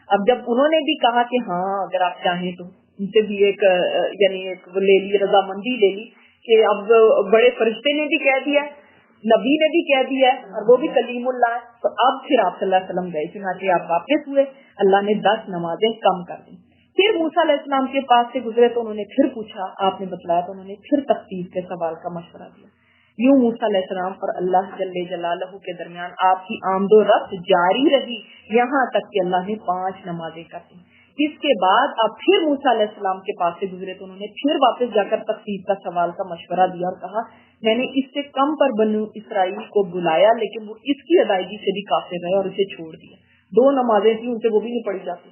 اب جب انہوں نے بھی کہا کہ ہاں اگر آپ چاہیں تو ان سے بھی ایک یعنی ایک وہ لے لی, رضامندی لے لی کہ اب بڑے فرشتے نے بھی کہہ دیا, نبی نے بھی کہہ دیا ہے اور وہ بھی کلیم اللہ ہے, تو اب پھر آپ صلی اللہ علیہ وسلم گئے. چنانچہ آپ واپس ہوئے, اللہ نے 10 نمازیں کم کر دی. پھر موسیٰ علیہ السلام کے پاس سے گزرے تو انہوں نے پھر پوچھا, آپ نے بتلایا تو انہوں نے پھر تخفیف کے سوال کا مشورہ دیا. یوں موسیٰ علیہ السلام اور اللہ جل جلالہ کے درمیان آپ کی آمد و رفت جاری رہی یہاں تک کہ اللہ نے 5 نمازیں کر دی. اس کے بعد اب پھر موسیٰ علیہ السلام کے پاس سے گزرے تو انہوں نے پھر واپس جا کر تخفیف کا سوال کا مشورہ دیا اور کہا میں نے اس سے کم پر بنو اسرائیل کو بلایا لیکن وہ اس کی ادائیگی سے بھی قاصر رہے اور اسے چھوڑ دیا. 2 نمازیں تھیں ان سے وہ بھی نہیں پڑھی جاتی.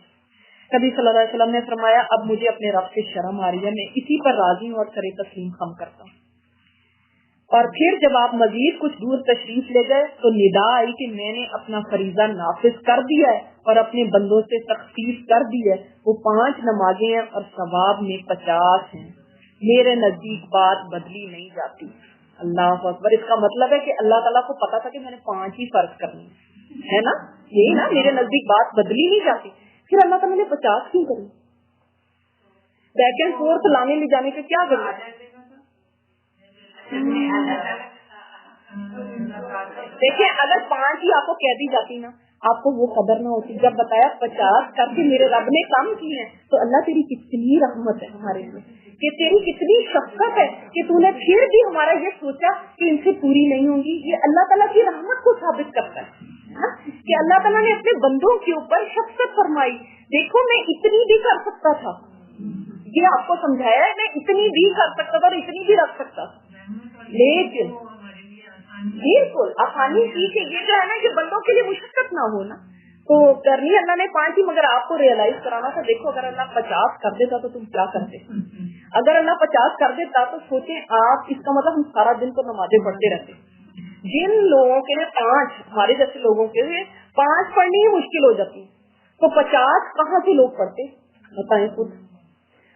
نبی صلی اللہ علیہ وسلم نے فرمایا اب مجھے اپنے رب سے شرم آ رہی ہے, میں اسی پر راضی ہوں اور سر تسلیم خم کرتا ہوں. اور پھر جب آپ مزید کچھ دور تشریف لے گئے تو ندا آئی کہ میں نے اپنا فریضہ نافذ کر دیا ہے اور اپنے بندوں سے تخفیف کر دی ہے. وہ 5 نمازیں ہیں اور ثواب میں 50 ہیں. میرے نزدیک بات بدلی نہیں جاتی. اللہ اکبر. اس کا مطلب ہے کہ اللہ تعالیٰ کو پتا تھا کہ میں نے 5 ہی فرض کرنی ہے نا, یہی نا, میرے نزدیک بات بدلی نہیں جاتی. پھر اللہ تعالیٰ نے 50 کیوں کری؟ بیک اینڈ فورتھ لانے لے جانے کا کیا کرنا؟ دیکھیں اگر 5 ہی آپ کو کہہ دی جاتی نا, آپ کو وہ قدر نہ ہوتی. جب بتایا 50 کر کے میرے رب نے کم کی ہے, تو اللہ تیری کتنی رحمت ہے ہمارے لیے, کہ تیری کتنی شفقت ہے کہ تو نے پھر بھی ہمارا یہ سوچا کہ ان سے پوری نہیں ہوں گی. یہ اللہ تعالیٰ کی رحمت کو ثابت کرتا ہے کہ اللہ تعالیٰ نے اپنے بندوں کے اوپر شفقت فرمائی. دیکھو میں اتنی بھی کر سکتا تھا, یہ آپ کو سمجھایا ہے, میں اتنی بھی کر سکتا تھا اور اتنی بھی رکھ سکتا تھا, لیکن بالکل آسانی کی کہ یہ جو ہے نا کہ بندوں کے لیے مشقت نہ ہونا تو کرنی اللہ نے 5 ہی, مگر آپ کو ریئلائز کرانا تھا. دیکھو اگر اللہ 50 کر دیتا تو تم کیا کرتے؟ اگر اللہ 50 کر دیتا تو سوچیں آپ, اس کا مطلب ہم سارا دن تو نمازیں پڑھتے رہتے. جن لوگوں کے لیے 5, ہمارے جیسے لوگوں کے لیے 5 پڑھنی ہی مشکل ہو جاتی, تو 50 کہاں سے لوگ پڑھتے بتائیں خود.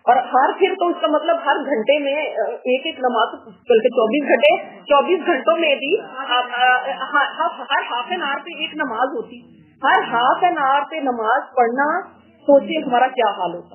اور ہر پھر تو اس کا مطلب ہر گھنٹے میں ایک نماز, بلکہ 24 گھنٹوں میں بھی ہر ہاف این آور پہ ایک نماز ہوتی. ہر ہاف این آور پہ نماز پڑھنا, سوچے ہمارا کیا حال ہوتا.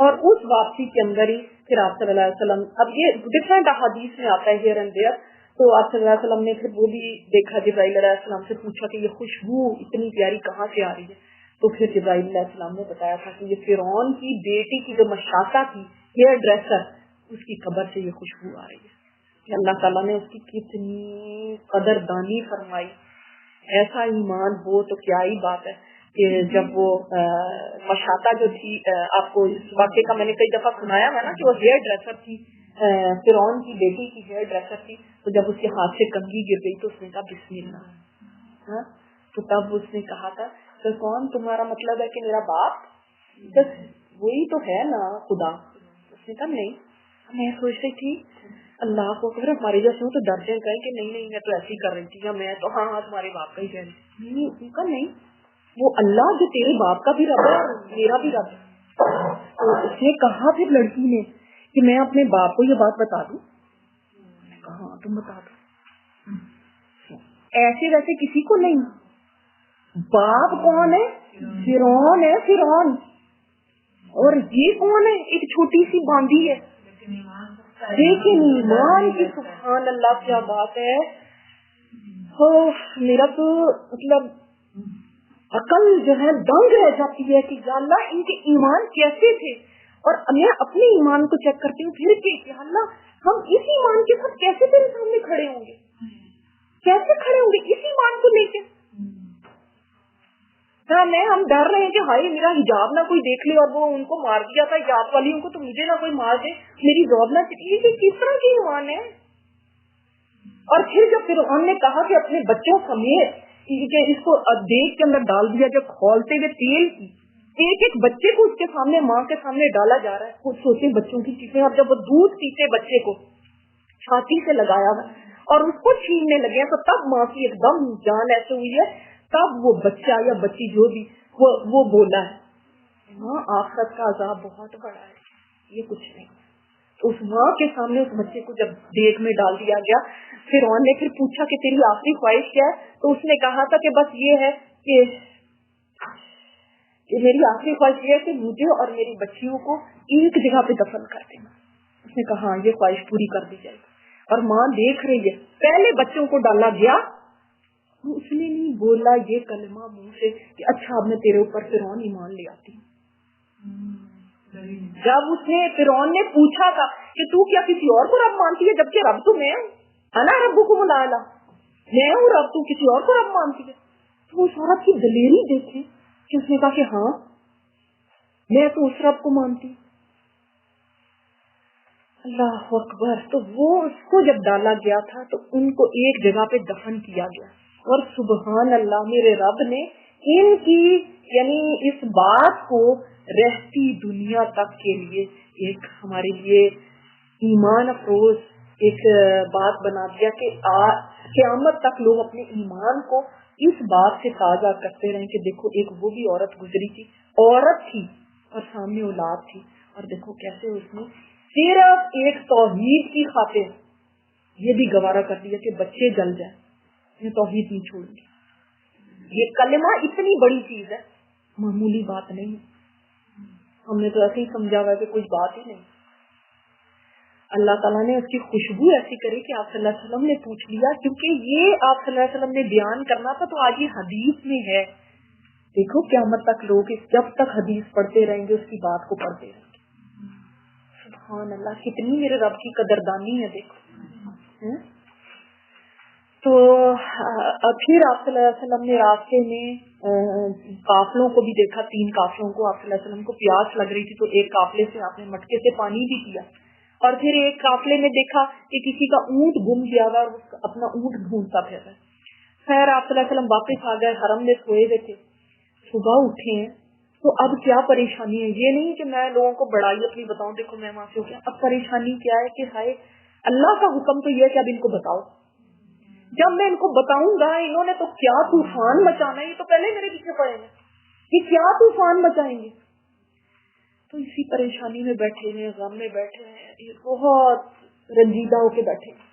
اور اس واپسی کے اندر ہی پھر آپ صلی اللہ علیہ وسلم, اب یہ ڈفرینٹ احادیث میں آتا ہے ہیئر اینڈ دیئر, تو آپ صلی اللہ علیہ وسلم نے پھر وہ بھی دیکھا, جبرائیل علیہ السلام سے پوچھا کہ یہ خوشبو اتنی پیاری کہاں سے آ رہی ہے, تو پھر جبرائیل علیہ السلام نے بتایا تھا کہ یہ فرعون کی بیٹی کی جو مشاطہ تھی ہیئر ڈریسر, اس کی قبر سے یہ خوشبو آ رہی ہے. کہ اللہ تعالیٰ نے اس کی کتنی قدر دانی فرمائی. ایسا ایمان ہو تو کیا ہی بات ہے کہ جب وہ مشاطہ جو تھی, آپ کو اس واقعے کا میں نے کئی دفعہ سنایا ہے نا کہ وہ ہیئر ڈریسر تھی, فرعون کی بیٹی کی ہیئر ڈریسر تھی, تو جب اس کے ہاتھ سے کنگھی گر گئی تو اس نے کہا بسم اللہ, تو تب اس نے کہا تھا کہ کون تمہارا مطلب ہے کہ میرا باپ, بس وہی تو ہے نا خدا. اس نے کہا نہیں, میں سوچ رہی تھی اللہ کو اگر ہمارے جیسے ہوں تو ڈر جائیں کہیں کہ نہیں میں تو ایسی کر رہی تھی, یا میں تو ہاں تمہارے باپ کا ہی کہہ رہی تھی. ان کا نہیں, وہ اللہ جو تیرے باپ کا بھی رب ہے اور میرا بھی رب ہے. تو اس نے کہا پھر لڑکی نے کہ میں اپنے باپ کو یہ بات بتا دوں. میں کہا ہاں تم بتا دو. ایسے ویسے کسی کو نہیں. باپ کون ہے؟ فرعون ہے, فرعون. اور یہ کون ہے؟ ایک چھوٹی سی باندھی ہے. لیکن ایمان کی سبحان اللہ کیا بات ہے. میرا تو مطلب عقل جو ہے دنگ رہ جاتی ہے کہ یا اللہ ان کے ایمان کیسے تھے. اور میں اپنے ایمان کو چیک کرتی ہوں پھر کہ اللہ ہم اس ایمان کے ساتھ کیسے تیرے سامنے کھڑے ہوں گے, کیسے کھڑے ہوں گے اس ایمان کو لے کے. ہم ڈر رہے ہیں کہ ہائی میرا حجاب نہ کوئی دیکھ لے اور وہ ان کو مار دیا تھا حجاب والی ان کو, تو مجھے نہ کوئی مار دے, میری جاب نہ چلی. یہ کس طرح کی ایمان ہے. اور پھر جب فرعون نے کہا کہ اپنے بچوں سمیت کہ اس کو دیگ کے اندر ڈال دیا, جو کھولتے ہوئے تیل کی ایک ایک بچے کو اس کے سامنے ماں کے سامنے ڈالا جا رہا ہے. خود سوچے بچوں کی چیزیں, اب جب وہ دودھ پیتے بچے کو چھاتی سے لگایا ہوا اور اس کو چھیننے لگے تو تب ماں کی ایک دم جان ایسے ہوئی ہے, تب وہ بچہ یا بچی جو بھی وہ بولا ہے ماں آخرت کا عذاب بہت بڑا ہے, یہ کچھ نہیں. اس ماں کے سامنے اس بچے کو جب دیگ میں ڈال دیا گیا, فرعون نے پھر پوچھا کہ تیری آخری خواہش کیا ہے, تو اس نے کہا تھا کہ بس یہ ہے کہ میری آخری خواہش یہ ہے کہ مجھے اور میری بچیوں کو ایک جگہ پہ دفن کر دینا. اس نے کہا یہ خواہش پوری کر دی جائے. اور ماں دیکھ رہی ہے, پہلے بچوں کو ڈالا گیا, اس نے نہیں بولا یہ کلمہ منہ سے کہ اچھا اب میں تیرے اوپر فرعون ایمان لے آتی ہوں. جب اس نے فرعون نے پوچھا تھا کہ تو کیا کسی اور کو رب مانتی ہے جبکہ رب تو میں ہوں, انا ربکم الاعلی, میں ہوں رب, تو کسی اور کو رب مانتی ہے. تو اس عورت کی دلیری دیکھیں کہ اس نے کہا کہ ہاں میں تو اس رب کو مانتی ہوں. اللہ اکبر. تو وہ اس کو جب ڈالا گیا تھا تو ان کو ایک جگہ پہ دفن کیا گیا. اور سبحان اللہ میرے رب نے ان کی یعنی اس بات کو رہتی دنیا تک کے لیے ایک ہمارے لیے ایمان افروز ایک بات بنا دیا کہ قیامت تک لوگ اپنے ایمان کو اس بات سے تازہ کرتے رہیں کہ دیکھو ایک وہ بھی عورت گزری تھی, عورت تھی اور سامنے اولاد تھی, اور دیکھو کیسے اس نے صرف ایک توحید کی خاطر یہ بھی گوارا کر دیا کہ بچے جل جائیں, میں توحید نہیں چھوڑوں گی. یہ کلمہ اتنی بڑی چیز ہے, معمولی بات نہیں. ہم نے تو ایسے ہی سمجھا ہوا کہ کوئی بات ہی نہیں. اللہ تعالیٰ نے اس کی خوشبو ایسی کری کہ آپ صلی اللہ علیہ وسلم نے پوچھ لیا, کیونکہ یہ آپ صلی اللہ علیہ وسلم نے بیان کرنا تھا تو آج یہ حدیث میں ہے. دیکھو قیامت تک لوگ جب تک حدیث پڑھتے رہیں گے اس کی بات کو پڑھتے رہیں گے. سبحان اللہ, کتنی میرے رب کی قدردانی ہے. دیکھو تو پھر آپ صلی اللہ علیہ وسلم نے راستے میں قافلوں کو بھی دیکھا, 3 قافلوں کو. آپ صلی اللہ علیہ وسلم کو پیاس لگ رہی تھی تو ایک قافلے سے آپ نے مٹکے سے پانی بھی پیا, اور پھر ایک قافلے میں دیکھا کہ کسی کا اونٹ گم گیا ہوا اور اپنا اونٹ ڈھونڈتا پھر رہا. خیر آپ صلی اللہ علیہ وسلم واپس آ گئے, حرم میں سوئے ہوئے تھے. صبح اٹھے ہیں تو اب کیا پریشانی ہے, یہ نہیں کہ میں لوگوں کو بڑائی اپنی بتاؤں دیکھو میں وہاں سے ہو گیا. اب پریشانی کیا ہے کہ ہائے اللہ کا حکم تو یہ ہے کہ اب ان کو بتاؤ. جب میں ان کو بتاؤں گا انہوں نے تو کیا طوفان مچانا ہے, یہ تو پہلے میرے پیچھے پڑے ہیں, یہ کیا طوفان مچائیں گے. تو اسی پریشانی میں بیٹھے ہیں, غم میں بیٹھے ہیں, یہ بہت رنجیدہ ہو کے بیٹھے ہیں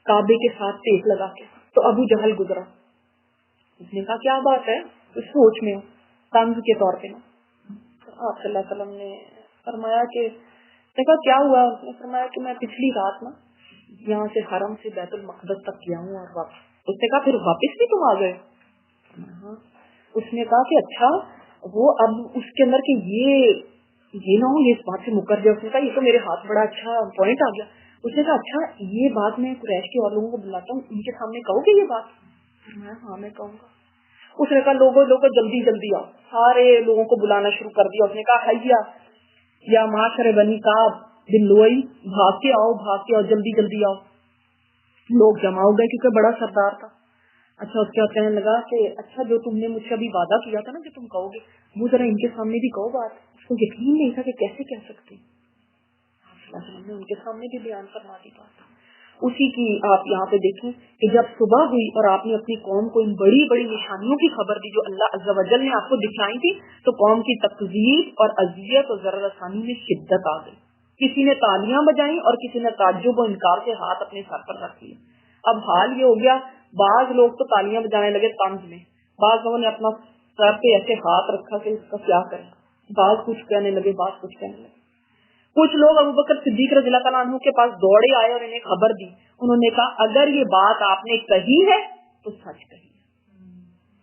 کعبے کے ساتھ ٹیک لگا کے. تو ابو جہل گزرا, اس نے کہا کیا بات ہے, اس سوچ میں طنز کے طور پہ. آپ صلی اللہ علیہ وسلم نے فرمایا کہ دیکھا کیا ہوا؟ اس نے فرمایا کہ میں پچھلی رات نا یہاں سے حرم سے بیت المقدس تک کیا ہوں اور واپس. اس نے کہا پھر واپس بھی تم آ گئے؟ ہاں. اس نے کہا کہ اچھا وہ اب اس کے اندر کہ یہ نہ ہو یہ اس بات سے مکر جائے. اس نے کہا یہ تو میرے ہاتھ بڑا اچھا پوائنٹ آ گیا. اس نے کہا اچھا یہ بات میں قریش کے اور لوگوں کو بلاتا ہوں, ان کے سامنے کہو گے یہ بات؟ میں ہاں میں کہوں گا. اس نے کہا لوگوں جلدی جلدی آؤ. سارے لوگوں کو بلانا شروع کر دیا. اس نے کہا حیا یا معاشر بنی کعب بن لؤی, بھاگ کے آؤ جلدی جلدی آؤ. لوگ جمع ہو گئے کیونکہ بڑا سردار تھا. اچھا اس کے بعد کہنے لگا کہ اچھا جو تم نے مجھ سے ابھی وعدہ کیا تھا نا کہ تم کہو گے, وہ ذرا ان کے سامنے بھی کہو بات. اس کو یقین نہیں تھا کہ کیسے کہہ سکتے. نے ان کے سامنے بھی بیان فرما دی بات. اسی کی آپ یہاں پہ دیکھیں کہ جب صبح ہوئی اور آپ نے اپنی قوم کو ان بڑی بڑی نشانیوں کی خبر دی جو اللہ عز و جل نے آپ کو دکھائی تھی, تو قوم کی تکذیب اور اذیت اور ضرر رسانی میں شدت آ گئی. کسی نے تالیاں بجائیں اور کسی نے تعجب و انکار کے ہاتھ اپنے سر پر رکھ لیے. اب حال یہ ہو گیا, بعض لوگ تو تالیاں بجانے لگے طنز میں, بعض لوگوں نے اپنا سر پہ ایسے ہاتھ رکھا کہ اس کا کیا کریں, بعض کچھ کہنے لگے بعض کچھ کہنے لگے. کچھ لوگ ابو بکر صدیق رضی اللہ تعالیٰ عنہ کے پاس دوڑے آئے اور انہیں خبر دی. انہوں نے کہا اگر یہ بات آپ نے کہی ہے تو سچ کہی ہے.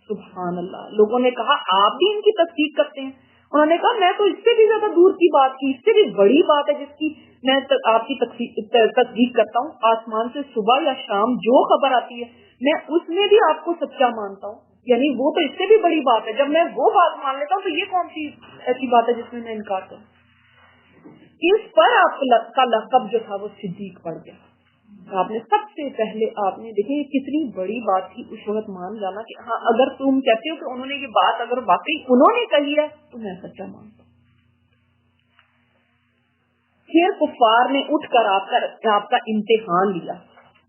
سبحان اللہ. لوگوں نے کہا آپ بھی ان کی تصدیق کرتے ہیں؟ انہوں نے کہا میں تو اس سے بھی زیادہ دور کی بات کی, اس سے بھی بڑی بات ہے جس کی میں آپ کی تصدیق کرتا ہوں. آسمان سے صبح یا شام جو خبر آتی ہے میں اس میں بھی آپ کو سچا مانتا ہوں. یعنی وہ تو اس سے بھی بڑی بات ہے. جب میں وہ بات مان لیتا ہوں تو یہ کون سی ایسی بات ہے جس میں انکار کروں. اس پر آپ کا لقب جو تھا وہ صدیق پڑ گیا. آپ نے سب سے پہلے آپ نے دیکھیں یہ کتنی بڑی بات تھی اس وقت مان جانا کہ ہاں اگر تم کہتے ہو کہ انہوں نے یہ بات اگر واقعی انہوں نے کہی ہے تو میں سچا مانتا ہوں. پھر کفار نے اٹھ کر آپ کا امتحان لیا.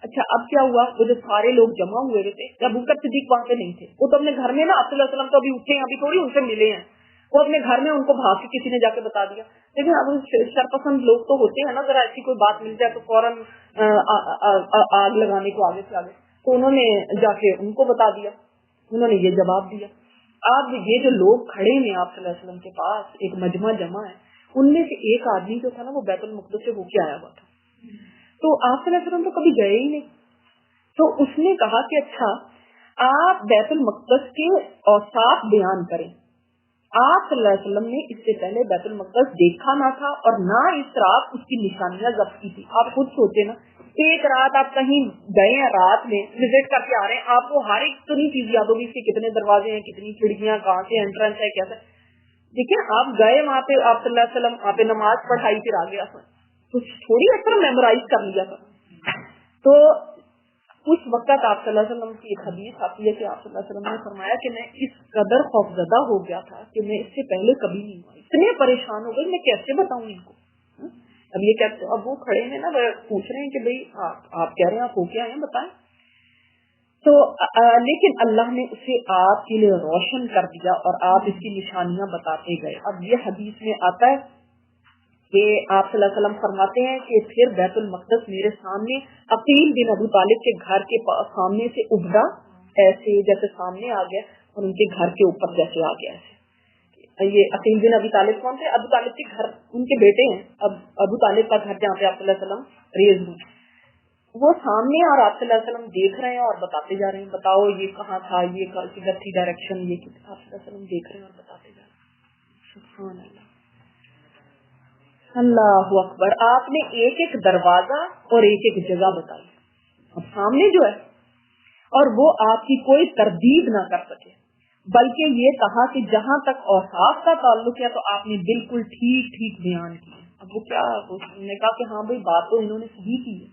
اچھا اب کیا ہوا, وہ جو سارے لوگ جمع ہوئے تھے, ابو بکر صدیق وہاں پہ نہیں تھے, وہ تو اپنے گھر میں نا آپ صلی اللہ علیہ وسلم تو ابھی اٹھے ہیں, ابھی تھوڑی ان سے ملے ہیں, وہ اپنے گھر میں ان کو بھاگ کے کسی نے جا کے بتا دیا. لیکن اب شرپسند لوگ تو ہوتے ہیں نا, ذرا ایسی کوئی بات مل جائے تو فوراً آگ لگانے کو آگے سے آگے. تو انہوں نے جا کے ان کو بتا دیا, انہوں نے یہ جواب دیا. اب یہ جو لوگ کھڑے ہیں آپ صلی اللہ علیہ وسلم کے پاس, ایک مجمع جمع ہے, ان میں سے ایک آدمی جو تھا نا وہ بیت المقدس سے ہو کے آیا ہوا تھا. تو آپ صلی اللہ علیہ وسلم تو کبھی گئے ہی نہیں. تو اس نے کہا کہ اچھا آپ بیت المقدس کے اوصاف بیان کریں. آپ صلی اللہ علیہ وسلم نے اس سے پہلے بیت المقدس دیکھا نہ تھا اور نہ اس رات اس کی نشانیاں ضبط کی تھی. آپ خود سوچے نا, ایک رات آپ کہیں گئے ہیں, رات میں وزٹ کر کے آ رہے ہیں, آپ کو ہر ایک تو نہیں چیز یاد ہوگی اس کے کتنے دروازے ہیں, کتنی کھڑکیاں, کہاں سے انٹرنس ہے, کیسا. دیکھیں آپ گئے وہاں پہ, آپ صلی اللہ علیہ وسلم وہاں پہ نماز پڑھائی, پھر آ گیا تھا, کچھ تھوڑی اس طرح میمورائز کر لیا تھا. تو اس وقت آپ صلی اللہ علیہ وسلم کی ایک حدیث آتی ہے کہ آپ صلی اللہ علیہ وسلم نے فرمایا کہ میں اس قدر خوفزدہ ہو گیا تھا کہ میں اس سے پہلے کبھی نہیں ہوا, اتنے پریشان ہو گئے میں کیسے بتاؤں ان کو. اب یہ کہتے, اب وہ کھڑے ہیں نا, پوچھ رہے ہیں کہ بھائی آپ کہہ رہے ہیں آپ ہو کیا ہیں بتائیں. تو لیکن اللہ نے اسے آپ کے لیے روشن کر دیا اور آپ اس کی نشانیاں بتاتے گئے. اب یہ حدیث میں آتا ہے کہ آپ صلی اللہ علیہ وسلم فرماتے ہیں کہ پھر بیت المقدس میرے سامنے عقیل بن ابو طالب کے گھر کے سامنے سے ابھرا, ایسے جیسے سامنے آ گیا اور ان کے گھر کے اوپر جیسے آ گیا. یہ عقیل بن ابی طالب کون تھے؟ ابو طالب کے گھر, ان کے بیٹے ہیں. اب ابو طالب کا گھر جہاں پہ آپ صلی اللہ علیہ وسلم ریز ہوئے, وہ سامنے اور آپ صلی اللہ علیہ وسلم دیکھ رہے ہیں اور بتاتے جا رہے ہیں, بتاؤ یہ کہاں تھا, یہ کدھر تھی ڈائریکشن, یہ آپ صلی اللہ علیہ وسلم دیکھ رہے ہیں اور بتاتے جا رہے ہیں. سبحان اللہ, اللہ اکبر. آپ نے ایک ایک دروازہ اور ایک ایک جگہ بتائی اب سامنے جو ہے, اور وہ آپ کی کوئی تردید نہ کر سکے, بلکہ یہ کہا کہ جہاں تک اوصاف کا تعلق ہے تو آپ نے بالکل ٹھیک ٹھیک بیان کی. اب وہ کیا, انہوں نے کہا کہ ہاں بھائی بات تو انہوں نے صحیح کی ہے.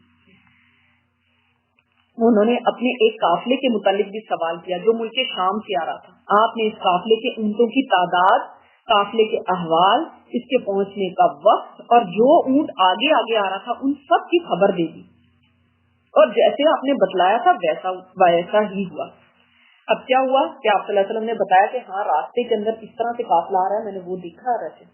انہوں نے اپنے ایک قافلے کے متعلق بھی سوال کیا جو ملک شام سے آ رہا تھا. آپ نے اس قافلے کے اونٹوں کی تعداد, قافلے کے احوال, اس کے پہنچنے کا وقت اور جو اونٹ آگے آگے آ رہا تھا ان سب کی خبر دے دی, اور جیسے آپ نے بتلایا تھا ویسا ہی ہوا. اب کیا ہوا کہ آپ صلی اللہ علیہ وسلم نے بتایا کہ ہاں راستے کے اندر اس طرح سے قافلہ آ رہا ہے, میں نے وہ دیکھا رہے.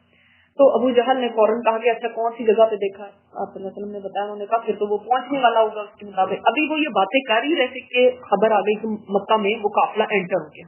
تو ابو جہل نے فوراً کہا کہ اچھا کون سی جگہ پہ دیکھا؟ آپ صلی اللہ علیہ وسلم نے بتایا. انہوں نے کہا پھر تو وہ پہنچنے والا ہوگا اس کے مطابق. ابھی وہ یہ باتیں کر ہی رہے تھے کہ خبر آ گئی کہ مکہ میں وہ قافلہ انٹر ہو گیا.